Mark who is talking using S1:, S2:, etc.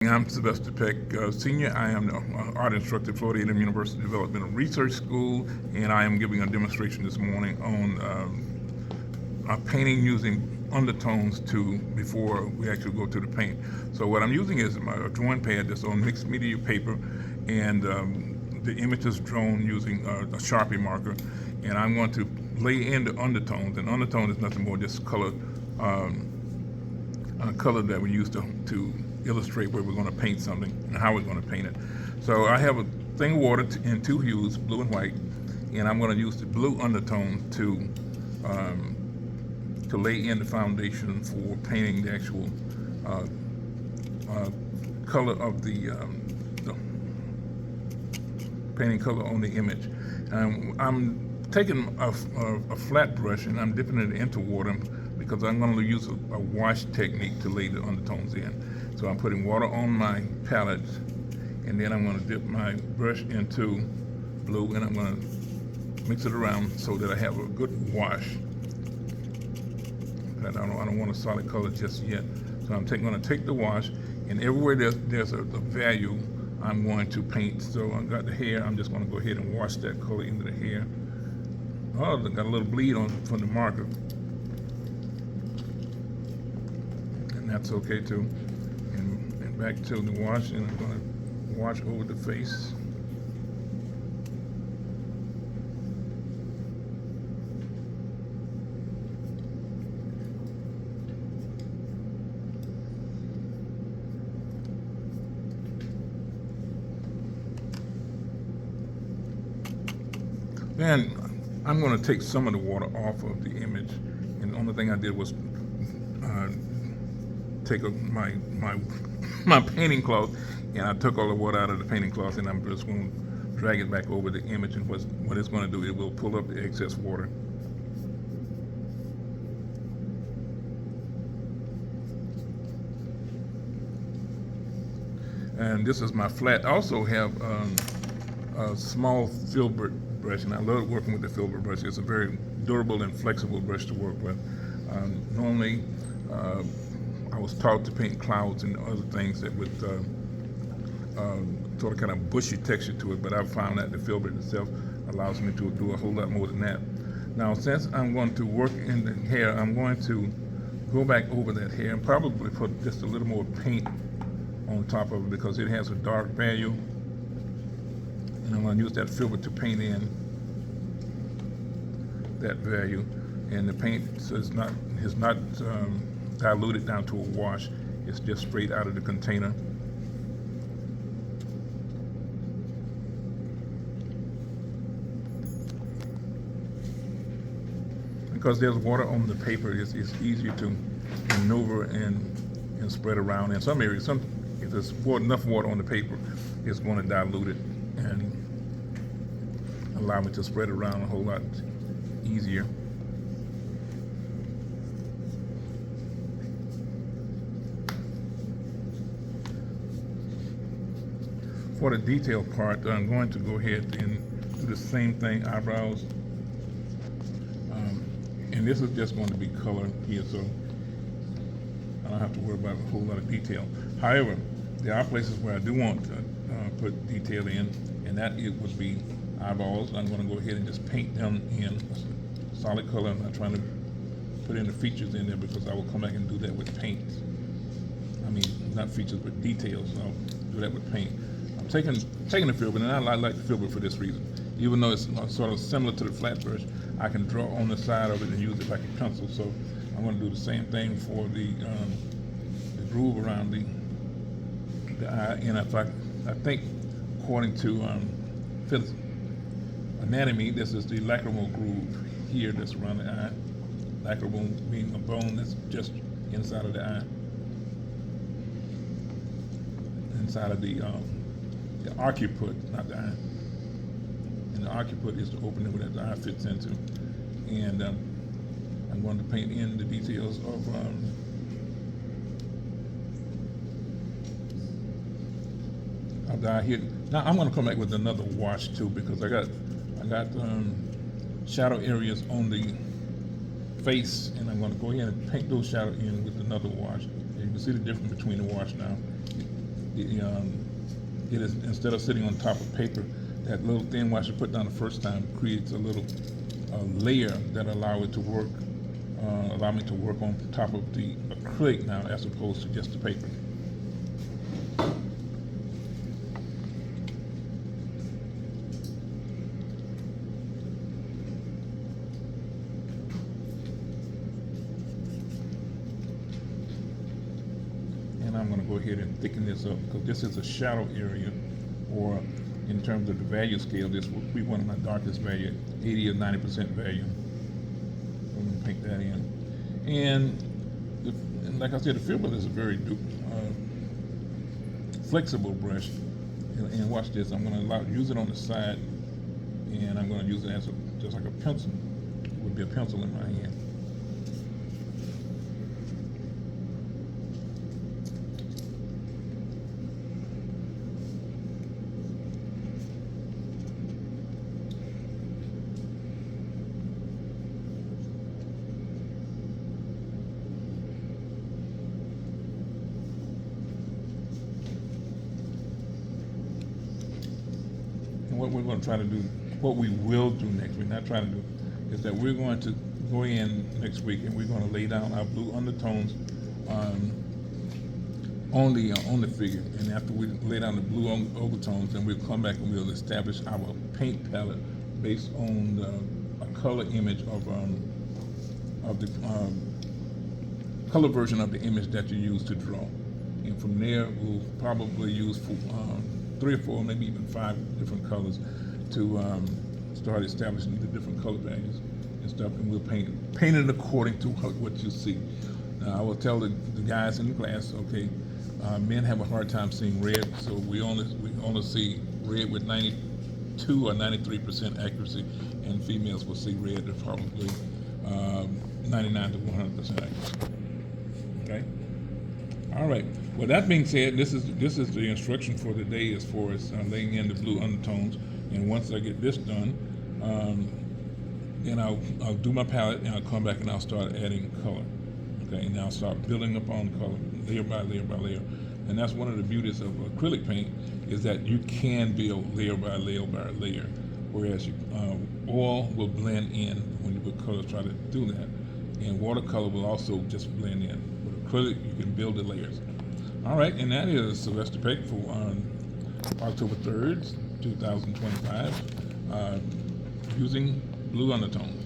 S1: I'm Sylvester Peck, Senior. I am the art instructor at Florida A&M University Developmental Research School, and I am giving a demonstration this morning on painting using undertones before we actually go to the paint. So what I'm using is a drawing pad that's on mixed media paper, and the image is drawn using a Sharpie marker, and I'm going to lay in the undertones. And undertone is nothing more just color that we use to illustrate where we're going to paint something and how we're going to paint it. So I have a thing of water in two hues, blue and white, and I'm going to use the blue undertone to lay in the foundation for painting the actual color of the painting color on the image. I'm taking a flat brush and I'm dipping it into water because I'm going to use a wash technique to lay the undertones in. So I'm putting water on my palette, and then I'm going to dip my brush into blue, and I'm going to mix it around so that I have a good wash. But I don't want a solid color just yet. So I'm going to take the wash, and everywhere there's a value, I'm going to paint. So I've got the hair. I'm just going to go ahead and wash that color into the hair. Oh, I got a little bleed on from the marker. And that's okay too. And back to the wash, and I'm going to wash over the face. Then I'm going to take some of the water off of the image, and the only thing I did was take my painting cloth, and I took all the water out of the painting cloth, and I'm just going to drag it back over the image, and what it's going to do, it will pull up the excess water. And this is my flat. I also have a small filbert brush, and I love working with the filbert brush. It's a very durable and flexible brush to work with. Normally, I was taught to paint clouds and other things that would sort of kind of bushy texture to it, but I've found that the filbert itself allows me to do a whole lot more than that. Now, since I'm going to work in the hair, I'm going to go back over that hair and probably put just a little more paint on top of it because it has a dark value, and I'm going to use that filbert to paint in that value, and the paint is not diluted down to a wash. It's just straight out of the container. Because there's water on the paper, it's easier to maneuver and spread around. In some areas, if there's enough water on the paper, it's going to dilute it and allow me to spread it around a whole lot easier. For the detail part, I'm going to go ahead and do the same thing, eyebrows. And this is just going to be color here, so I don't have to worry about a whole lot of detail. However, there are places where I do want to put detail in, and that it would be eyeballs. I'm going to go ahead and just paint them in solid color. I'm not trying to put in the features in there because I will come back and do that with paint. I mean, not features, but details. So I'll do that with paint. I'm taking the filbert, and I like the filbert for this reason. Even though it's sort of similar to the flat brush, I can draw on the side of it and use it like a pencil. So I'm going to do the same thing for the groove around the eye. And I think according to physics anatomy, this is the lacrimal groove here that's around the eye. Lacrimal being a bone that's just inside of the eye, inside of the occiput, not the eye. And the occiput is the opening where the eye fits into. And I'm going to paint in the details of the eye here. Now I'm going to come back with another wash too, because I got shadow areas on the face, and I'm going to go ahead and paint those shadows in with another wash. And you can see the difference between the wash now. it is, instead of sitting on top of paper, that little thin wash you put down the first time creates a little layer that allow it to work, allow me to work on top of the acrylic now as opposed to just the paper. And I'm going to go ahead and thicken this up because this is a shadow area, or in terms of the value scale, this will be one of my darkest value, 80 or 90% value. I'm going to paint that in. And like I said, the Filbert is a very flexible brush. And watch this, I'm going to use it on the side, and I'm going to use it as just like a pencil. It would be a pencil in my hand. What we're going to try to do, what we will do next week, not try to do, is that we're going to go in next week and we're going to lay down our blue undertones on the figure. And after we lay down the blue overtones, then we'll come back and we'll establish our paint palette based on a color image of the color version of the image that you use to draw. And from there, we'll probably use 3 or 4, maybe even 5 different colors to start establishing the different color values and stuff, and we'll paint it according to what you see. Now, I will tell the guys in the class, okay, men have a hard time seeing red, so we only see red with 92 or 93% accuracy, and females will see red at probably 99 to 100% accuracy. Okay. All right. Well, that being said, this is the instruction for the day as far as laying in the blue undertones. And once I get this done, then I'll do my palette, and I'll come back and I'll start adding color. Okay, and I'll start building upon color, layer by layer by layer. And that's one of the beauties of acrylic paint, is that you can build layer by layer by layer, whereas oil will blend in when you put color. Try to do that, and watercolor will also just blend in. With acrylic, you can build the layers. All right, and that is Sylvester Peck for October 3rd, 2025, using blue undertones.